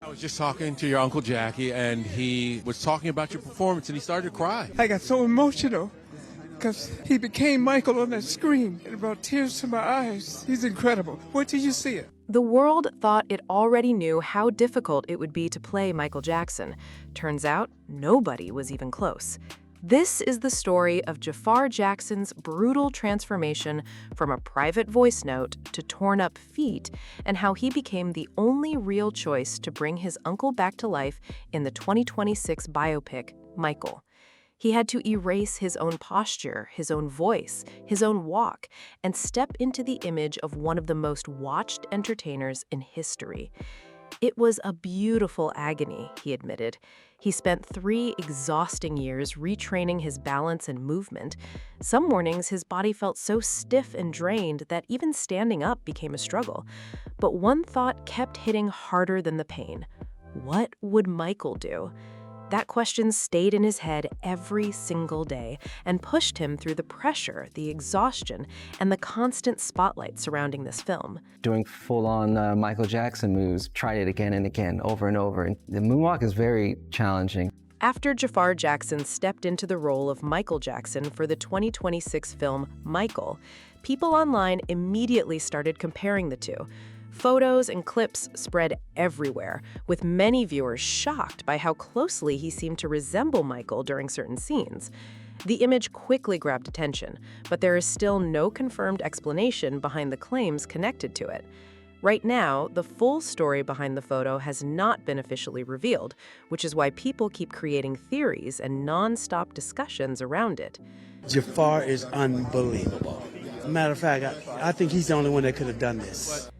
I was just talking to your Uncle Jackie, and he was talking about your performance, and he started to cry. I got so emotional because he became Michael on that screen. It brought tears to my eyes. He's incredible. Wait till you see it. The world thought it already knew how difficult it would be to play Michael Jackson. Turns out, nobody was even close. This is the story of Jaafar Jackson's brutal transformation from a private voice note to torn-up feet, and how he became the only real choice to bring his uncle back to life in the 2026 biopic, Michael. He had to erase his own posture, his own voice, his own walk, and step into the image of one of the most watched entertainers in history. It was a beautiful agony, he admitted. He spent 3 exhausting years retraining his balance and movement. Some mornings, his body felt so stiff and drained that even standing up became a struggle. But one thought kept hitting harder than the pain. What would Michael do? That question stayed in his head every single day and pushed him through the pressure, the exhaustion, and the constant spotlight surrounding this film. Doing full-on Michael Jackson moves, tried it again and again, over and over. And the moonwalk is very challenging. After Jaafar Jackson stepped into the role of Michael Jackson for the 2026 film Michael, people online immediately started comparing the two. Photos and clips spread everywhere, with many viewers shocked by how closely he seemed to resemble Michael during certain scenes. The image quickly grabbed attention, but there is still no confirmed explanation behind the claims connected to it. Right now, the full story behind the photo has not been officially revealed, which is why people keep creating theories and non-stop discussions around it. Jaafar is unbelievable. Matter of fact, I think he's the only one that could have done this.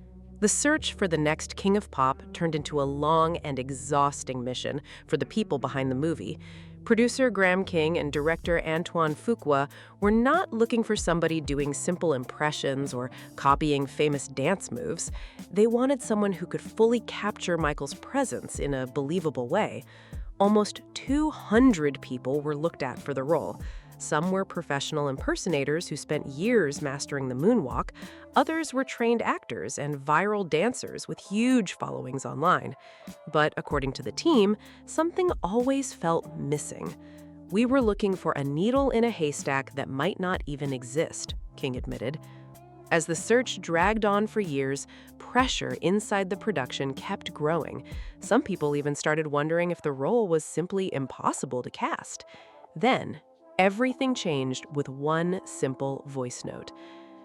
The search for the next King of Pop turned into a long and exhausting mission for the people behind the movie. Producer Graham King and director Antoine Fuqua were not looking for somebody doing simple impressions or copying famous dance moves. They wanted someone who could fully capture Michael's presence in a believable way. Almost 200 people were looked at for the role. Some were professional impersonators who spent years mastering the moonwalk. Others were trained actors and viral dancers with huge followings online. But according to the team, something always felt missing. "We were looking for a needle in a haystack that might not even exist," King admitted. As the search dragged on for years, pressure inside the production kept growing. Some people even started wondering if the role was simply impossible to cast. Then, everything changed with one simple voice note.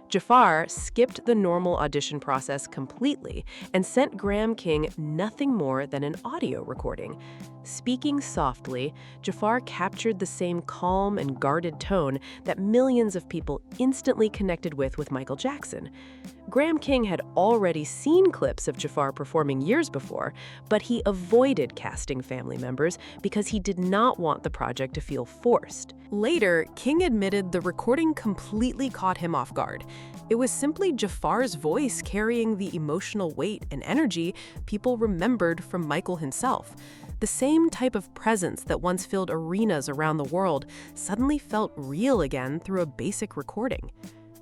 Jaafar skipped the normal audition process completely and sent Graham King nothing more than an audio recording. Speaking softly, Jaafar captured the same calm and guarded tone that millions of people instantly connected with Michael Jackson. Graham King had already seen clips of Jaafar performing years before, but he avoided casting family members because he did not want the project to feel forced. Later, King admitted the recording completely caught him off guard. It was simply Jaafar's voice carrying the emotional weight and energy people remembered from Michael himself. The same type of presence that once filled arenas around the world suddenly felt real again through a basic recording.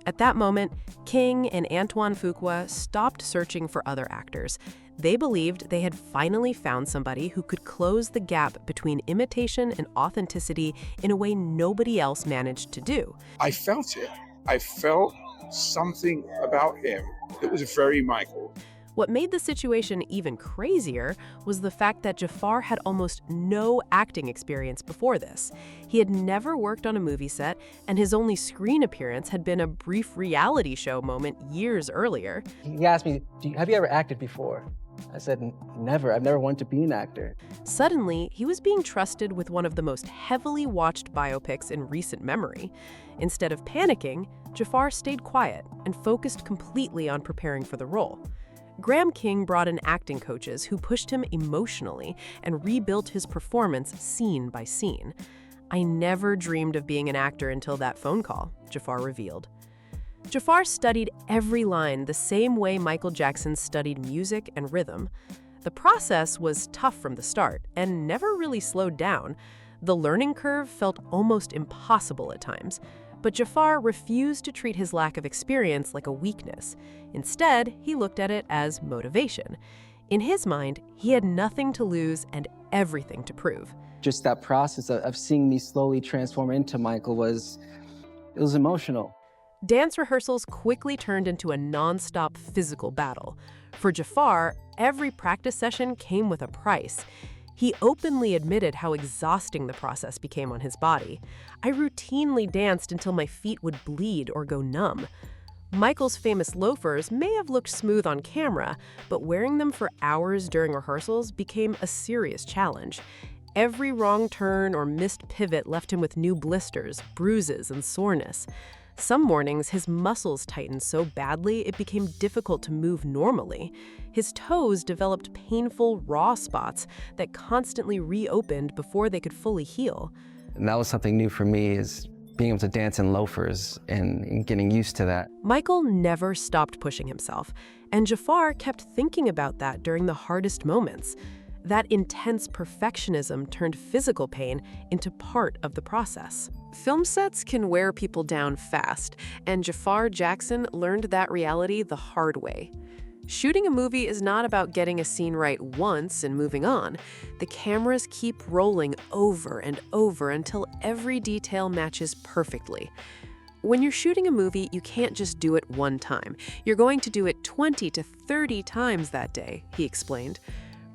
At that moment, King and Antoine Fuqua stopped searching for other actors. They believed they had finally found somebody who could close the gap between imitation and authenticity in a way nobody else managed to do. I felt it. I felt something about him that was very Michael. What made the situation even crazier was the fact that Jaafar had almost no acting experience before this. He had never worked on a movie set, and his only screen appearance had been a brief reality show moment years earlier. He asked me, have you ever acted before? I said, never. I've never wanted to be an actor. Suddenly, he was being trusted with one of the most heavily watched biopics in recent memory. Instead of panicking, Jaafar stayed quiet and focused completely on preparing for the role. Graham King brought in acting coaches who pushed him emotionally and rebuilt his performance scene by scene. "I never dreamed of being an actor until that phone call," Jaafar revealed. Jaafar studied every line the same way Michael Jackson studied music and rhythm. The process was tough from the start and never really slowed down. The learning curve felt almost impossible at times. But Jaafar refused to treat his lack of experience like a weakness. Instead, he looked at it as motivation. In his mind, he had nothing to lose and everything to prove. Just that process of seeing me slowly transform into Michael was emotional. Dance rehearsals quickly turned into a non-stop physical battle. For Jaafar, every practice session came with a price. He openly admitted how exhausting the process became on his body. "I routinely danced until my feet would bleed or go numb." Michael's famous loafers may have looked smooth on camera, but wearing them for hours during rehearsals became a serious challenge. Every wrong turn or missed pivot left him with new blisters, bruises, and soreness. Some mornings, his muscles tightened so badly it became difficult to move normally. His toes developed painful, raw spots that constantly reopened before they could fully heal. And that was something new for me, is being able to dance in loafers and getting used to that. Michael never stopped pushing himself, and Jaafar kept thinking about that during the hardest moments. That intense perfectionism turned physical pain into part of the process. Film sets can wear people down fast, and Jaafar Jackson learned that reality the hard way. Shooting a movie is not about getting a scene right once and moving on. The cameras keep rolling over and over until every detail matches perfectly. When you're shooting a movie, you can't just do it one time. You're going to do it 20 to 30 times that day, he explained.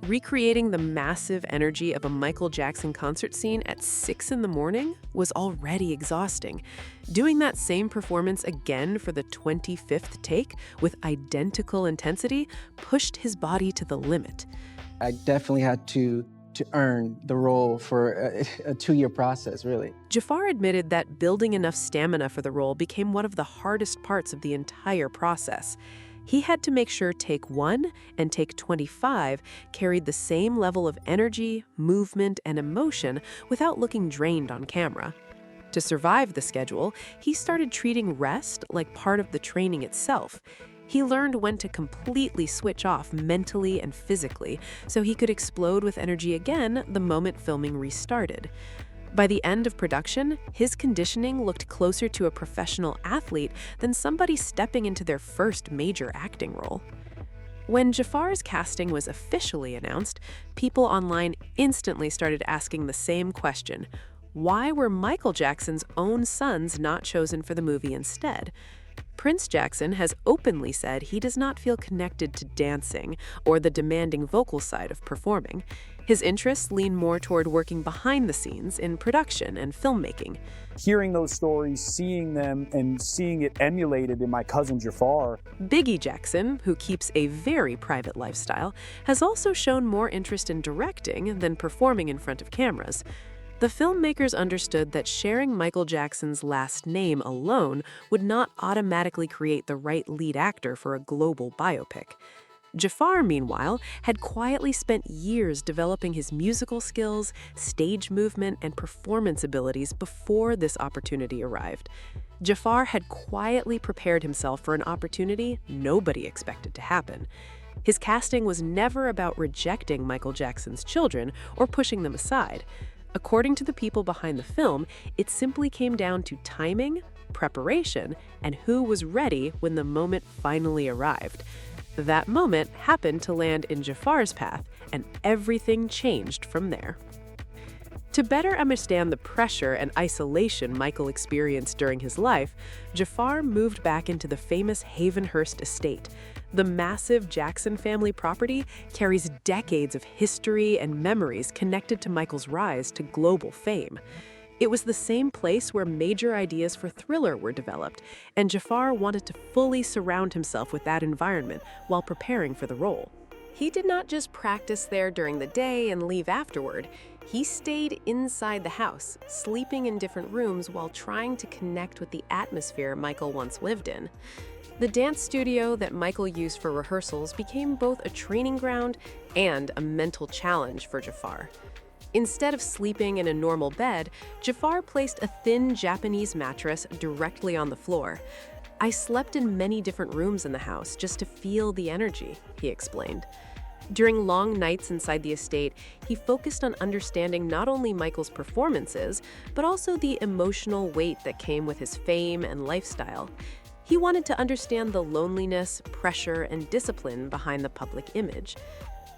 Recreating the massive energy of a Michael Jackson concert scene at 6 in the morning was already exhausting. Doing that same performance again for the 25th take with identical intensity pushed his body to the limit. I definitely had to earn the role for a 2-year process, really. Jaafar admitted that building enough stamina for the role became one of the hardest parts of the entire process. He had to make sure take 1 and take 25 carried the same level of energy, movement, and emotion without looking drained on camera. To survive the schedule, he started treating rest like part of the training itself. He learned when to completely switch off mentally and physically so he could explode with energy again the moment filming restarted. By the end of production, his conditioning looked closer to a professional athlete than somebody stepping into their first major acting role. When Jaafar's casting was officially announced, people online instantly started asking the same question: why were Michael Jackson's own sons not chosen for the movie instead? Prince Jackson has openly said he does not feel connected to dancing or the demanding vocal side of performing. His interests lean more toward working behind the scenes in production and filmmaking. Hearing those stories, seeing them, and seeing it emulated in my cousin Jaafar. Biggie Jackson, who keeps a very private lifestyle, has also shown more interest in directing than performing in front of cameras. The filmmakers understood that sharing Michael Jackson's last name alone would not automatically create the right lead actor for a global biopic. Jaafar, meanwhile, had quietly spent years developing his musical skills, stage movement, and performance abilities before this opportunity arrived. Jaafar had quietly prepared himself for an opportunity nobody expected to happen. His casting was never about rejecting Michael Jackson's children or pushing them aside. According to the people behind the film, it simply came down to timing, preparation, and who was ready when the moment finally arrived. That moment happened to land in Jaafar's path, and everything changed from there. To better understand the pressure and isolation Michael experienced during his life, Jaafar moved back into the famous Havenhurst estate. The massive Jackson family property carries decades of history and memories connected to Michael's rise to global fame. It was the same place where major ideas for Thriller were developed, and Jaafar wanted to fully surround himself with that environment while preparing for the role. He did not just practice there during the day and leave afterward. He stayed inside the house, sleeping in different rooms while trying to connect with the atmosphere Michael once lived in. The dance studio that Michael used for rehearsals became both a training ground and a mental challenge for Jaafar. Instead of sleeping in a normal bed, Jaafar placed a thin Japanese mattress directly on the floor. "I slept in many different rooms in the house just to feel the energy," he explained. During long nights inside the estate, he focused on understanding not only Michael's performances, but also the emotional weight that came with his fame and lifestyle. He wanted to understand the loneliness, pressure, and discipline behind the public image.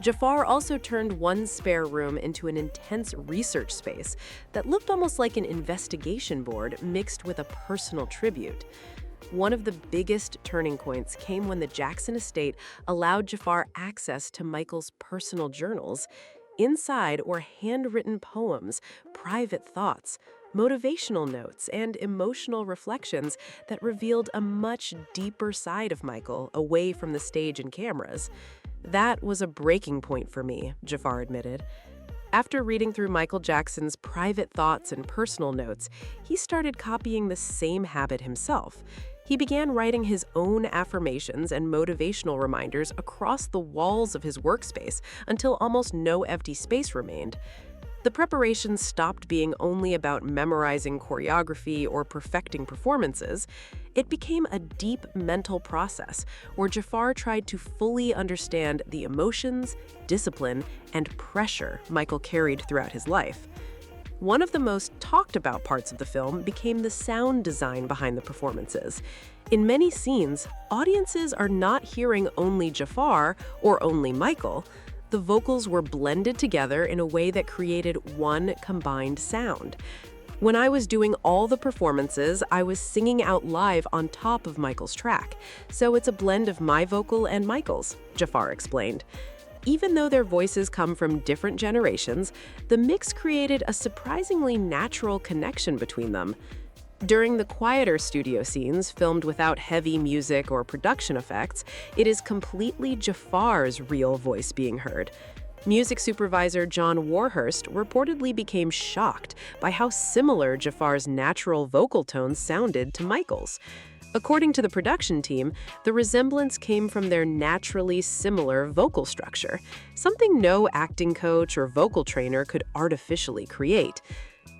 Jaafar also turned one spare room into an intense research space that looked almost like an investigation board mixed with a personal tribute. One of the biggest turning points came when the Jackson estate allowed Jaafar access to Michael's personal journals. Inside were handwritten poems, private thoughts, motivational notes, and emotional reflections that revealed a much deeper side of Michael away from the stage and cameras. That was a breaking point for me, Jaafar admitted. After reading through Michael Jackson's private thoughts and personal notes, he started copying the same habit himself. He began writing his own affirmations and motivational reminders across the walls of his workspace until almost no empty space remained. The preparation stopped being only about memorizing choreography or perfecting performances. It became a deep mental process where Jaafar tried to fully understand the emotions, discipline, and pressure Michael carried throughout his life. One of the most talked about parts of the film became the sound design behind the performances. In many scenes, audiences are not hearing only Jaafar or only Michael. The vocals were blended together in a way that created one combined sound. When I was doing all the performances, I was singing out live on top of Michael's track, so it's a blend of my vocal and Michael's, Jaafar explained. Even though their voices come from different generations, the mix created a surprisingly natural connection between them. During the quieter studio scenes, filmed without heavy music or production effects, it is completely Jaafar's real voice being heard. Music supervisor John Warhurst reportedly became shocked by how similar Jaafar's natural vocal tones sounded to Michael's. According to the production team, the resemblance came from their naturally similar vocal structure, something no acting coach or vocal trainer could artificially create.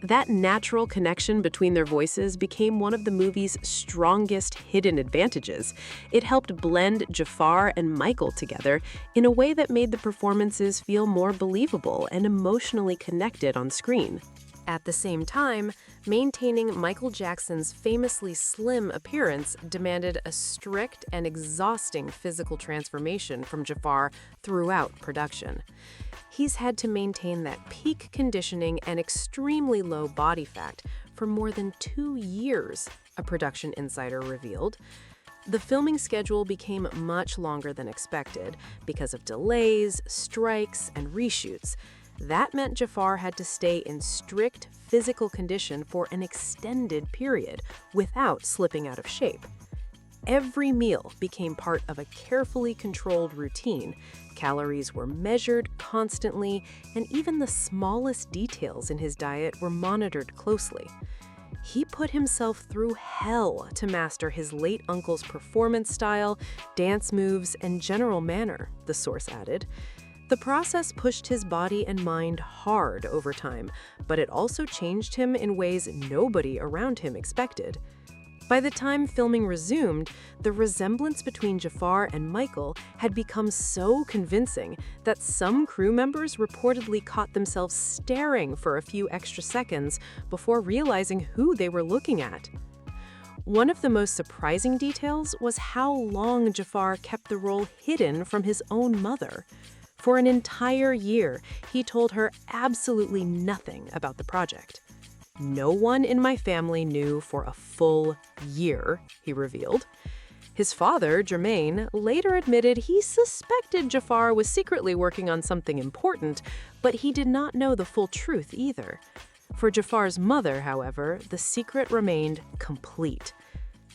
That natural connection between their voices became one of the movie's strongest hidden advantages. It helped blend Jaafar and Michael together in a way that made the performances feel more believable and emotionally connected on screen. At the same time, maintaining Michael Jackson's famously slim appearance demanded a strict and exhausting physical transformation from Jaafar throughout production. He's had to maintain that peak conditioning and extremely low body fat for more than 2 years, a production insider revealed. The filming schedule became much longer than expected because of delays, strikes, and reshoots. That meant Jaafar had to stay in strict physical condition for an extended period without slipping out of shape. Every meal became part of a carefully controlled routine. Calories were measured constantly, and even the smallest details in his diet were monitored closely. He put himself through hell to master his late uncle's performance style, dance moves, and general manner, the source added. The process pushed his body and mind hard over time, but it also changed him in ways nobody around him expected. By the time filming resumed, the resemblance between Jaafar and Michael had become so convincing that some crew members reportedly caught themselves staring for a few extra seconds before realizing who they were looking at. One of the most surprising details was how long Jaafar kept the role hidden from his own mother. For an entire year, he told her absolutely nothing about the project. "No one in my family knew for a full year," he revealed. His father, Jermaine, later admitted he suspected Jaafar was secretly working on something important, but he did not know the full truth either. For Jaafar's mother, however, the secret remained complete.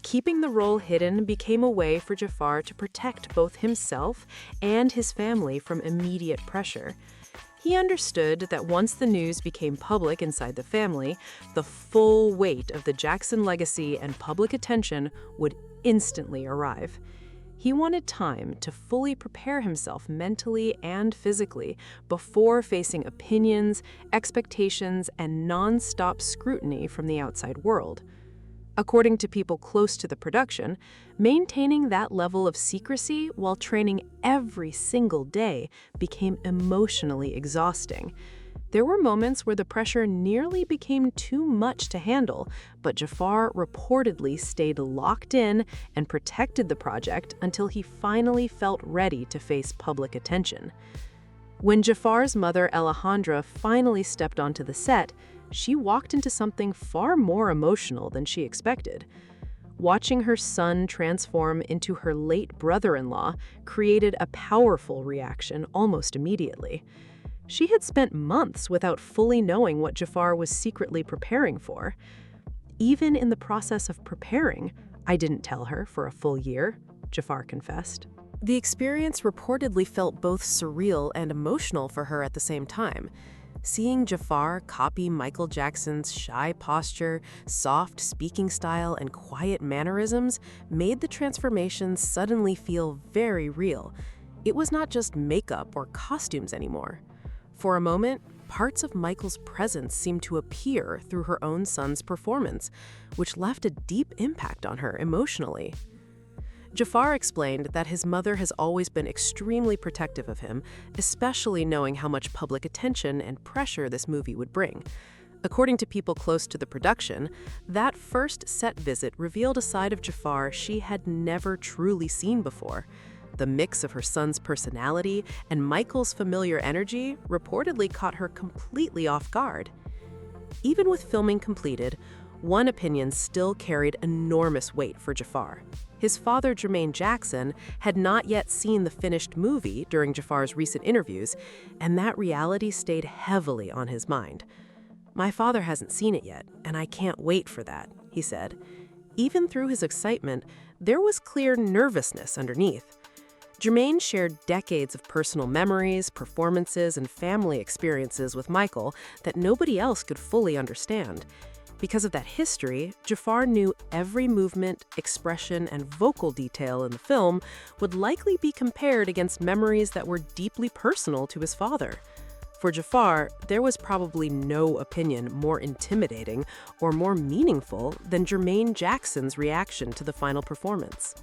Keeping the role hidden became a way for Jaafar to protect both himself and his family from immediate pressure. He understood that once the news became public inside the family, the full weight of the Jackson legacy and public attention would instantly arrive. He wanted time to fully prepare himself mentally and physically before facing opinions, expectations, and non-stop scrutiny from the outside world. According to people close to the production, maintaining that level of secrecy while training every single day became emotionally exhausting. There were moments where the pressure nearly became too much to handle, but Jaafar reportedly stayed locked in and protected the project until he finally felt ready to face public attention. When Jaafar's mother, Alejandra, finally stepped onto the set, she walked into something far more emotional than she expected. Watching her son transform into her late brother-in-law created a powerful reaction almost immediately. She had spent months without fully knowing what Jaafar was secretly preparing for. Even in the process of preparing, I didn't tell her for a full year, Jaafar confessed. The experience reportedly felt both surreal and emotional for her at the same time. Seeing Jaafar copy Michael Jackson's shy posture, soft speaking style, and quiet mannerisms made the transformation suddenly feel very real. It was not just makeup or costumes anymore. For a moment, parts of Michael's presence seemed to appear through her own son's performance, which left a deep impact on her emotionally. Jaafar explained that his mother has always been extremely protective of him, especially knowing how much public attention and pressure this movie would bring. According to people close to the production, that first set visit revealed a side of Jaafar she had never truly seen before. The mix of her son's personality and Michael's familiar energy reportedly caught her completely off guard. Even with filming completed, one opinion still carried enormous weight for Jaafar. His father, Jackson, had not yet seen the finished movie during Jaafar's recent interviews, and that reality stayed heavily on his mind. "My father hasn't seen it yet, and I can't wait for that," he said. Even through his excitement, there was clear nervousness underneath. Jermaine shared decades of personal memories, performances, and family experiences with Michael that nobody else could fully understand. Because of that history, Jaafar knew every movement, expression, and vocal detail in the film would likely be compared against memories that were deeply personal to his father. For Jaafar, there was probably no opinion more intimidating or more meaningful than Jermaine Jackson's reaction to the final performance.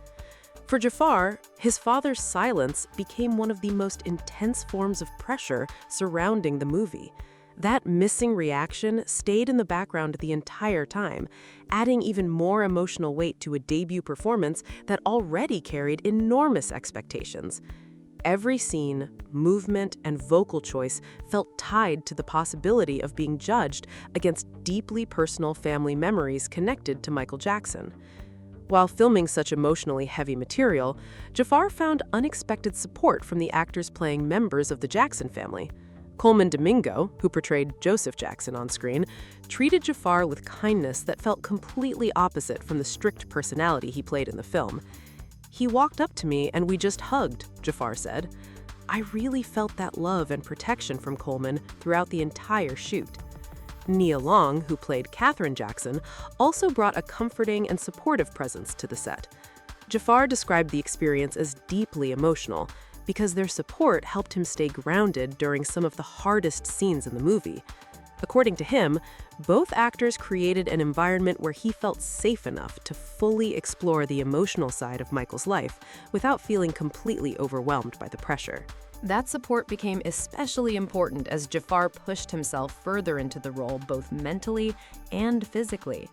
For Jaafar, his father's silence became one of the most intense forms of pressure surrounding the movie. That missing reaction stayed in the background the entire time, adding even more emotional weight to a debut performance that already carried enormous expectations. Every scene, movement, and vocal choice felt tied to the possibility of being judged against deeply personal family memories connected to Michael Jackson. While filming such emotionally heavy material, Jaafar found unexpected support from the actors playing members of the Jackson family. Coleman Domingo, who portrayed Joseph Jackson on screen, treated Jaafar with kindness that felt completely opposite from the strict personality he played in the film. "He walked up to me and we just hugged," Jaafar said. "I really felt that love and protection from Coleman throughout the entire shoot." Nia Long, who played Catherine Jackson, also brought a comforting and supportive presence to the set. Jaafar described the experience as deeply emotional because their support helped him stay grounded during some of the hardest scenes in the movie. According to him, both actors created an environment where he felt safe enough to fully explore the emotional side of Michael's life without feeling completely overwhelmed by the pressure. That support became especially important as Jaafar pushed himself further into the role both mentally and physically.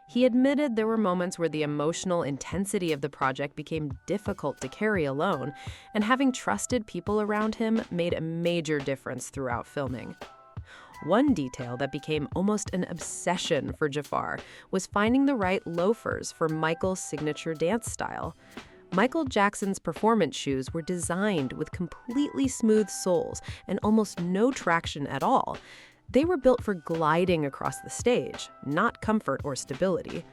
He admitted there were moments where the emotional intensity of the project became difficult to carry alone, and having trusted people around him made a major difference throughout filming. One detail that became almost an obsession for Jaafar was finding the right loafers for Michael's signature dance style. Michael Jackson's performance shoes were designed with completely smooth soles and almost no traction at all. They were built for gliding across the stage, not comfort or stability.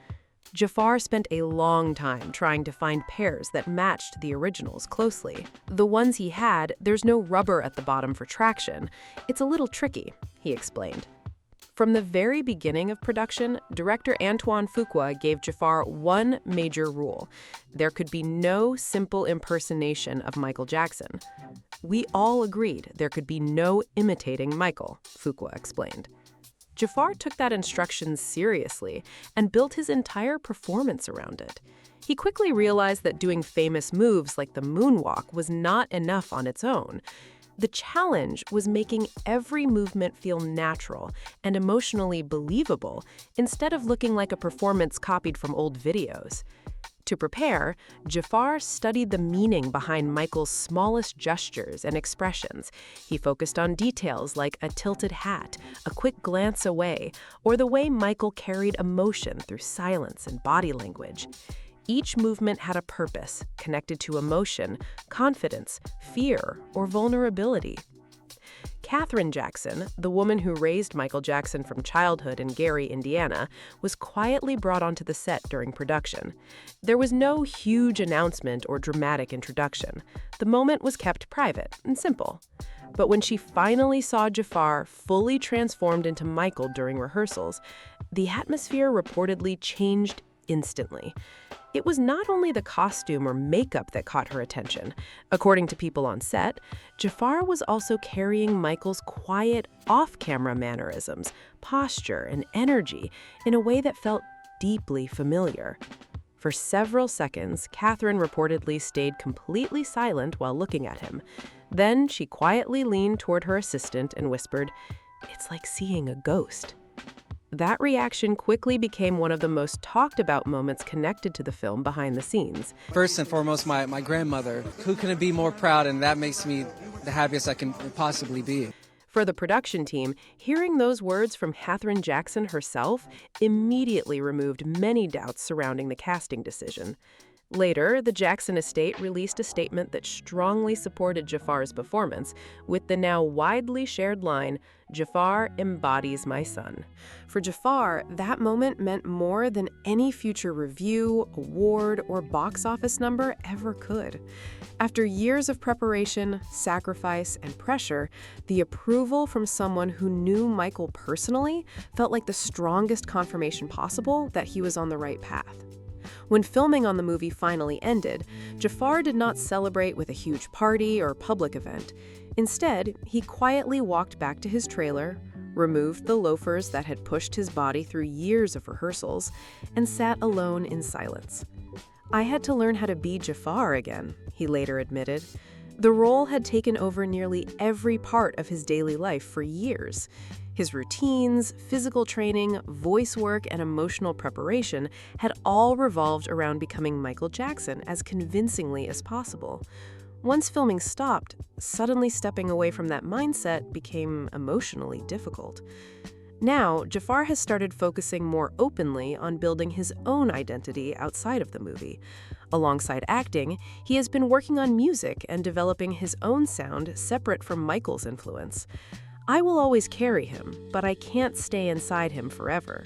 Jaafar spent a long time trying to find pairs that matched the originals closely. The ones he had, there's no rubber at the bottom for traction. It's a little tricky, he explained. From the very beginning of production, director Antoine Fuqua gave Jaafar one major rule. There could be no simple impersonation of Michael Jackson. "We all agreed there could be no imitating Michael," Fuqua explained. Jaafar took that instruction seriously and built his entire performance around it. He quickly realized that doing famous moves like the moonwalk was not enough on its own. The challenge was making every movement feel natural and emotionally believable instead of looking like a performance copied from old videos. To prepare, Jaafar studied the meaning behind Michael's smallest gestures and expressions. He focused on details like a tilted hat, a quick glance away, or the way Michael carried emotion through silence and body language. Each movement had a purpose, connected to emotion, confidence, fear, or vulnerability. Jaafar Jackson, the woman who raised Michael Jackson from childhood in Gary, Indiana, was quietly brought onto the set during production. There was no huge announcement or dramatic introduction. The moment was kept private and simple. But when she finally saw Jaafar fully transformed into Michael during rehearsals, the atmosphere reportedly changed instantly. It was not only the costume or makeup that caught her attention. According to people on set, Jaafar was also carrying Michael's quiet, off-camera mannerisms, posture, and energy in a way that felt deeply familiar. For several seconds, Catherine reportedly stayed completely silent while looking at him. Then she quietly leaned toward her assistant and whispered, "It's like seeing a ghost." That reaction quickly became one of the most talked about moments connected to the film behind the scenes. First and foremost, my grandmother. Who couldn't be more proud, and that makes me the happiest I can possibly be. For the production team, hearing those words from Jaafar Jackson herself immediately removed many doubts surrounding the casting decision. Later, the Jackson estate released a statement that strongly supported Jaafar's performance, with the now widely shared line, "Jaafar embodies my son." For Jaafar, that moment meant more than any future review, award, or box office number ever could. After years of preparation, sacrifice, and pressure, the approval from someone who knew Michael personally felt like the strongest confirmation possible that he was on the right path. When filming on the movie finally ended, Jaafar did not celebrate with a huge party or public event. Instead, he quietly walked back to his trailer, removed the loafers that had pushed his body through years of rehearsals, and sat alone in silence. "I had to learn how to be Jaafar again," he later admitted. The role had taken over nearly every part of his daily life for years. His routines, physical training, voice work, and emotional preparation had all revolved around becoming Michael Jackson as convincingly as possible. Once filming stopped, suddenly stepping away from that mindset became emotionally difficult. Now, Jaafar has started focusing more openly on building his own identity outside of the movie. Alongside acting, he has been working on music and developing his own sound separate from Michael's influence. "I will always carry him, but I can't stay inside him forever."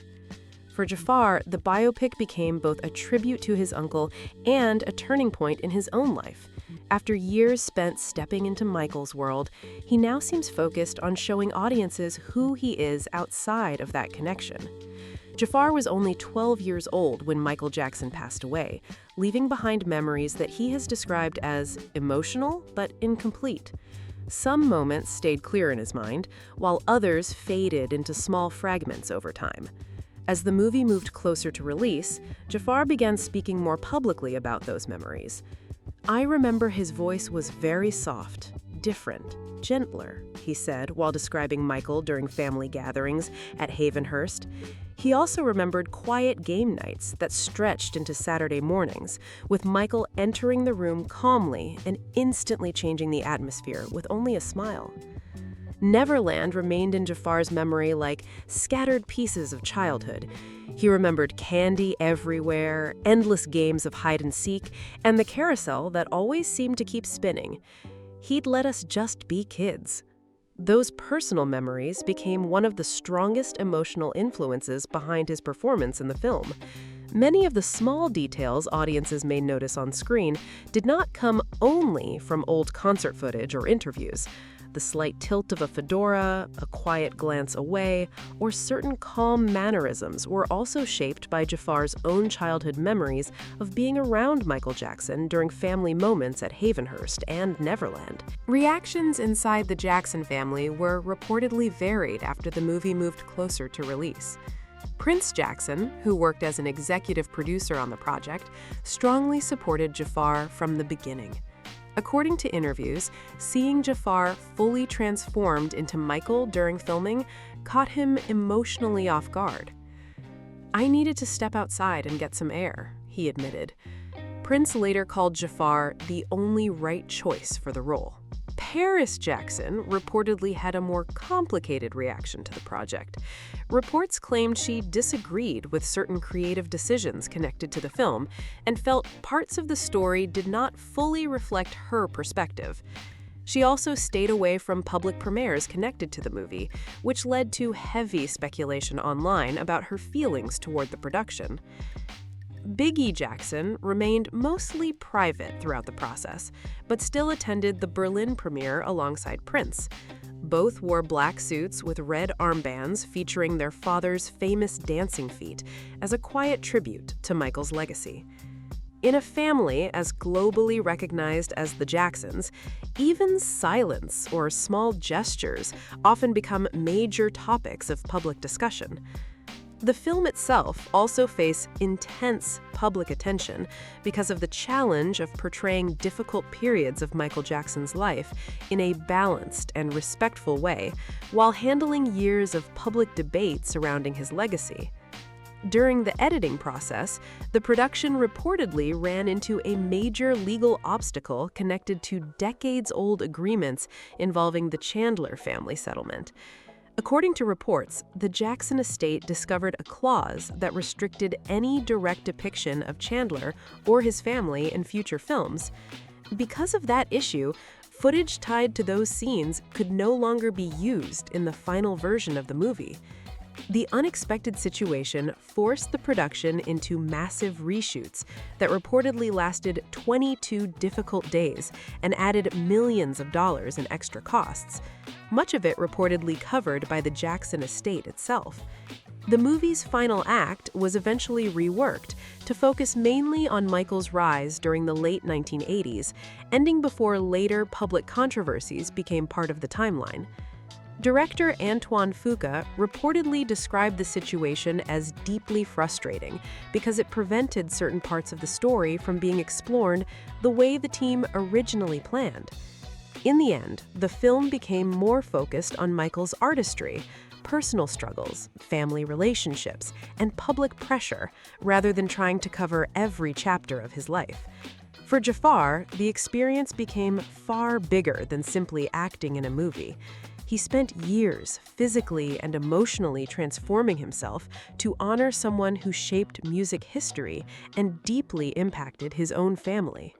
For Jaafar, the biopic became both a tribute to his uncle and a turning point in his own life. After years spent stepping into Michael's world, he now seems focused on showing audiences who he is outside of that connection. Jaafar was only 12 years old when Michael Jackson passed away, leaving behind memories that he has described as emotional but incomplete. Some moments stayed clear in his mind, while others faded into small fragments over time. As the movie moved closer to release, Jaafar began speaking more publicly about those memories. "I remember his voice was very soft, different, gentler," he said while describing Michael during family gatherings at Havenhurst. He also remembered quiet game nights that stretched into Saturday mornings, with Michael entering the room calmly and instantly changing the atmosphere with only a smile. Neverland remained in Jaafar's memory like scattered pieces of childhood. He remembered candy everywhere, endless games of hide and seek, and the carousel that always seemed to keep spinning. He'd let us just be kids. Those personal memories became one of the strongest emotional influences behind his performance in the film. Many of the small details audiences may notice on screen did not come only from old concert footage or interviews. The slight tilt of a fedora, a quiet glance away, or certain calm mannerisms were also shaped by Jaafar's own childhood memories of being around Michael Jackson during family moments at Havenhurst and Neverland. Reactions inside the Jackson family were reportedly varied after the movie moved closer to release. Prince Jackson, who worked as an executive producer on the project, strongly supported Jaafar from the beginning. According to interviews, seeing Jaafar fully transformed into Michael during filming caught him emotionally off guard. "I needed to step outside and get some air," he admitted. Prince later called Jaafar the only right choice for the role. Paris Jackson reportedly had a more complicated reaction to the project. Reports claimed she disagreed with certain creative decisions connected to the film and felt parts of the story did not fully reflect her perspective. She also stayed away from public premieres connected to the movie, which led to heavy speculation online about her feelings toward the production. Biggie Jackson remained mostly private throughout the process, but still attended the Berlin premiere alongside Prince. Both wore black suits with red armbands featuring their father's famous dancing feat as a quiet tribute to Michael's legacy. In a family as globally recognized as the Jacksons, even silence or small gestures often become major topics of public discussion. The film itself also faced intense public attention because of the challenge of portraying difficult periods of Michael Jackson's life in a balanced and respectful way, while handling years of public debate surrounding his legacy. During the editing process, the production reportedly ran into a major legal obstacle connected to decades-old agreements involving the Chandler family settlement. According to reports, the Jackson estate discovered a clause that restricted any direct depiction of Chandler or his family in future films. Because of that issue, footage tied to those scenes could no longer be used in the final version of the movie. The unexpected situation forced the production into massive reshoots that reportedly lasted 22 difficult days and added millions of dollars in extra costs, much of it reportedly covered by the Jackson estate itself. The movie's final act was eventually reworked to focus mainly on Michael's rise during the late 1980s, ending before later public controversies became part of the timeline. Director Antoine Fuqua reportedly described the situation as deeply frustrating because it prevented certain parts of the story from being explored the way the team originally planned. In the end, the film became more focused on Michael's artistry, personal struggles, family relationships, and public pressure, rather than trying to cover every chapter of his life. For Jaafar, the experience became far bigger than simply acting in a movie. He spent years physically and emotionally transforming himself to honor someone who shaped music history and deeply impacted his own family.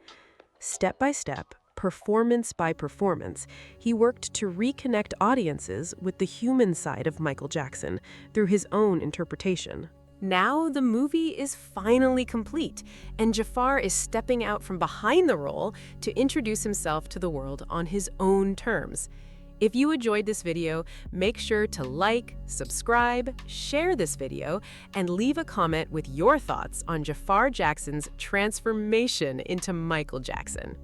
Step by step, performance by performance, he worked to reconnect audiences with the human side of Michael Jackson through his own interpretation. Now the movie is finally complete, and Jaafar is stepping out from behind the role to introduce himself to the world on his own terms. If you enjoyed this video, make sure to like, subscribe, share this video, and leave a comment with your thoughts on Jaafar Jackson's transformation into Michael Jackson.